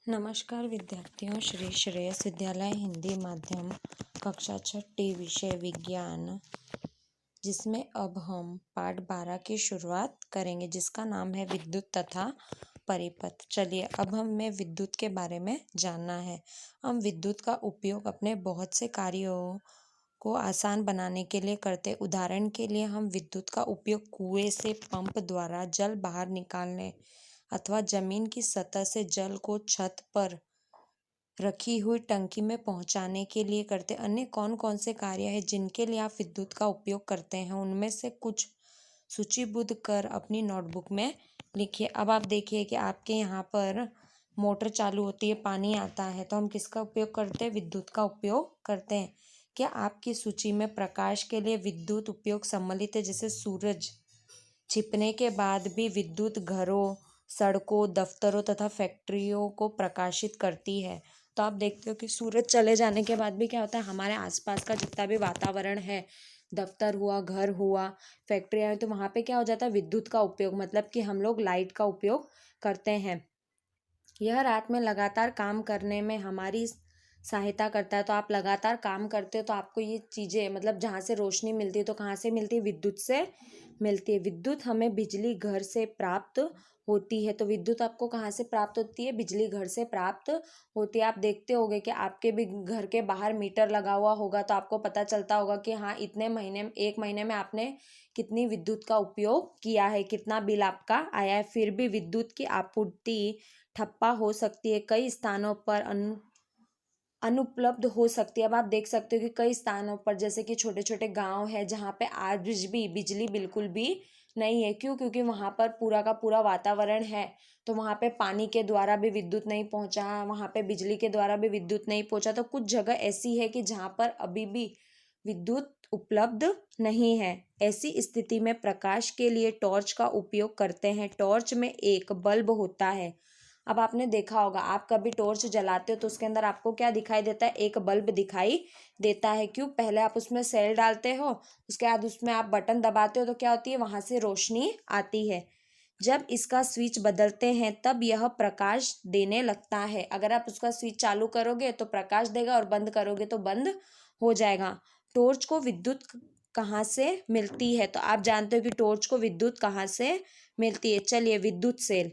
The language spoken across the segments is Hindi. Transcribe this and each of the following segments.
नमस्कार विद्यार्थियों, श्री श्रेयस विद्यालय हिंदी माध्यम कक्षा छठी विषय विज्ञान, जिसमें अब हम पाठ 12 की शुरुआत करेंगे, जिसका नाम है विद्युत तथा परिपथ। चलिए अब हमें विद्युत के बारे में जानना है। हम विद्युत का उपयोग अपने बहुत से कार्यों को आसान बनाने के लिए करते। उदाहरण के लिए हम विद्युत का उपयोग कुएं से पंप द्वारा जल बाहर निकालने अथवा जमीन की सतह से जल को छत पर रखी हुई टंकी में पहुंचाने के लिए करते। अन्य कौन कौन से कार्य हैं जिनके लिए आप विद्युत का उपयोग करते हैं, उनमें से कुछ सूचीबद्ध कर अपनी नोटबुक में लिखिए। अब आप देखिए कि आपके यहाँ पर मोटर चालू होती है, पानी आता है, तो हम किसका उपयोग करते हैं? विद्युत का उपयोग करते हैं। क्या आपकी सूची में प्रकाश के लिए विद्युत उपयोग सम्मिलित है? जैसे सूरज छिपने के बाद भी विद्युत घरों, सड़कों, दफ्तरों तथा फैक्ट्रियों को प्रकाशित करती है। तो आप देखते हो कि सूरज चले जाने के बाद भी क्या होता है, हमारे आसपास का जितना भी वातावरण है, दफ्तर हुआ, घर हुआ, फैक्ट्रियाँ हैं, तो वहाँ पे क्या हो जाता है, विद्युत का उपयोग, मतलब कि हम लोग लाइट का उपयोग करते हैं। यह रात में लगातार काम करने में हमारी सहायता करता है। तो आप लगातार काम करते हो तो आपको ये चीज़ें, मतलब जहाँ से रोशनी मिलती है, तो कहाँ से मिलती है? विद्युत से मिलती है। विद्युत हमें बिजली घर से प्राप्त होती है। तो विद्युत आपको कहाँ से प्राप्त होती है? बिजली घर से प्राप्त होती है। आप देखते होंगे कि आपके भी घर के बाहर मीटर लगा हुआ होगा, तो आपको पता चलता होगा कि हाँ, इतने महीने, एक महीने में आपने कितनी विद्युत का उपयोग किया है, कितना बिल आपका आया है। फिर भी विद्युत की आपूर्ति ठप्पा हो सकती है, कई स्थानों पर अनुपलब्ध हो सकती है। अब आप देख सकते हो कि कई स्थानों पर, जैसे कि छोटे छोटे गांव है, जहाँ पे आज भी बिजली बिल्कुल भी नहीं है। क्यों? क्योंकि वहाँ पर पूरा का पूरा वातावरण है, तो वहाँ पे पानी के द्वारा भी विद्युत नहीं पहुँचा, वहाँ पे बिजली के द्वारा भी विद्युत नहीं पहुँचा। तो कुछ जगह ऐसी है कि जहाँ पर अभी भी विद्युत उपलब्ध नहीं है। ऐसी स्थिति में प्रकाश के लिए टॉर्च का उपयोग करते हैं। टॉर्च में एक बल्ब होता है। अब आपने देखा होगा, आप कभी टॉर्च जलाते हो तो उसके अंदर आपको क्या दिखाई देता है? एक बल्ब दिखाई देता है। क्यों? पहले आप उसमें सेल डालते हो, उसके बाद उसमें आप बटन दबाते हो, तो क्या होती है? वहां से रोशनी आती है। जब इसका स्विच बदलते हैं तब यह प्रकाश देने लगता है। अगर आप उसका स्विच चालू करोगे तो प्रकाश देगा, और बंद करोगे तो बंद हो जाएगा। टॉर्च को विद्युत कहाँ से मिलती है? तो आप जानते हो कि टॉर्च को विद्युत कहाँ से मिलती है। चलिए, विद्युत सेल।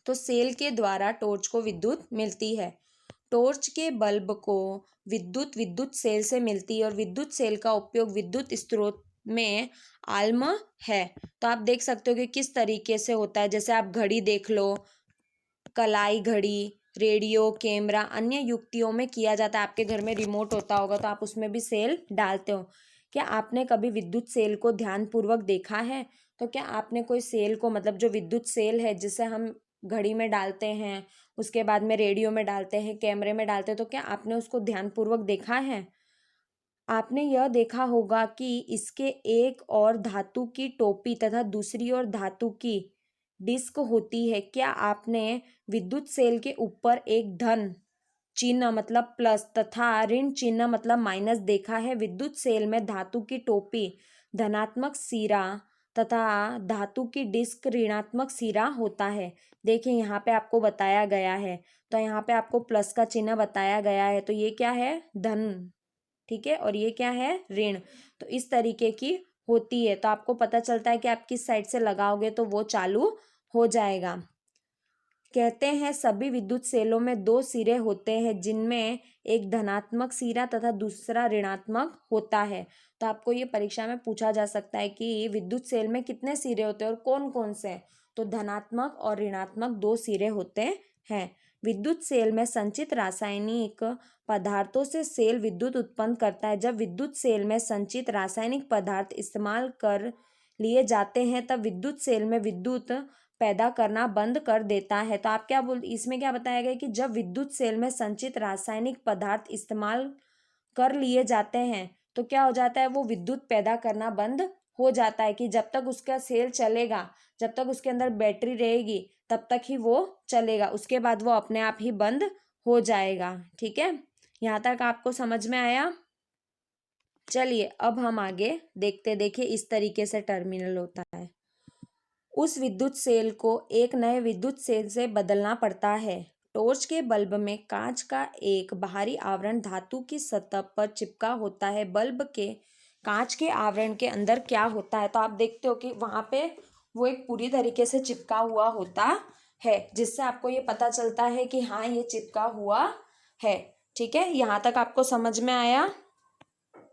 तो सेल के द्वारा टॉर्च को विद्युत मिलती है। टॉर्च के बल्ब को विद्युत सेल से मिलती है, और विद्युत सेल का उपयोग विद्युत स्रोत में आलम है। तो आप देख सकते हो कि किस तरीके से होता है। जैसे आप घड़ी देख लो, कलाई घड़ी, रेडियो, कैमरा, अन्य युक्तियों में किया जाता है। आपके घर में रिमोट होता होगा, तो आप उसमें भी सेल डालते हो। क्या आपने कभी विद्युत सेल को ध्यानपूर्वक देखा है? तो क्या आपने कोई सेल को, मतलब जो विद्युत सेल है, जिसे हम घड़ी में डालते हैं, उसके बाद में रेडियो में डालते हैं, कैमरे में डालते हैं, तो क्या आपने उसको ध्यानपूर्वक देखा है? आपने यह देखा होगा कि इसके एक और धातु की टोपी तथा दूसरी ओर धातु की डिस्क होती है। क्या आपने विद्युत सेल के ऊपर एक धन चिन्ह मतलब प्लस तथा ऋण चिन्ह मतलब माइनस देखा है? विद्युत सेल में धातु की टोपी धनात्मक सिरा तथा धातु की डिस्क ऋणात्मक सिरा होता है। देखिए, यहाँ पे आपको बताया गया है, तो यहाँ पे आपको प्लस का चिन्ह बताया गया है, तो ये क्या है? धन, ठीक है, और ये क्या है? ऋण। तो इस तरीके की होती है। तो आपको पता चलता है कि आप किस साइड से लगाओगे तो वो चालू हो जाएगा। कहते हैं सभी विद्युत सेलों में दो सिरे होते हैं, जिनमें एक धनात्मक सिरा तथा दूसरा ऋणात्मक होता है। तो आपको ये परीक्षा में पूछा जा सकता है कि विद्युत सेल में कितने सिरे होते हैं और कौन कौन से हैं? तो धनात्मक और ऋणात्मक दो सिरे होते हैं। विद्युत सेल में संचित रासायनिक पदार्थों से सेल विद्युत उत्पन्न करता है। जब विद्युत सेल में संचित रासायनिक पदार्थ इस्तेमाल कर लिए जाते हैं, तब विद्युत सेल में विद्युत पैदा करना बंद कर देता है। तो आप क्या इसमें क्या बताया गया कि जब विद्युत सेल में संचित रासायनिक पदार्थ इस्तेमाल कर लिए जाते हैं, तो क्या हो जाता है? वो विद्युत पैदा करना बंद हो जाता है। कि जब तक उसका सेल चलेगा, जब तक उसके अंदर बैटरी रहेगी, तब तक ही वो चलेगा, उसके बाद वो अपने आप ही बंद हो जाएगा। ठीक है, यहाँ तक आपको समझ में आया? चलिए अब हम आगे देखते। देखिए, इस तरीके से टर्मिनल होता है। उस विद्युत सेल को एक नए विद्युत सेल से बदलना पड़ता है। टॉर्च के बल्ब में कांच का एक बाहरी आवरण धातु की सतह पर चिपका होता है। बल्ब के कांच के आवरण के अंदर क्या होता है, तो आप देखते हो कि वहां पे वो एक पूरी तरीके से चिपका हुआ होता है, जिससे आपको ये पता चलता है कि हाँ ये चिपका हुआ है। ठीक है, यहाँ तक आपको समझ में आया।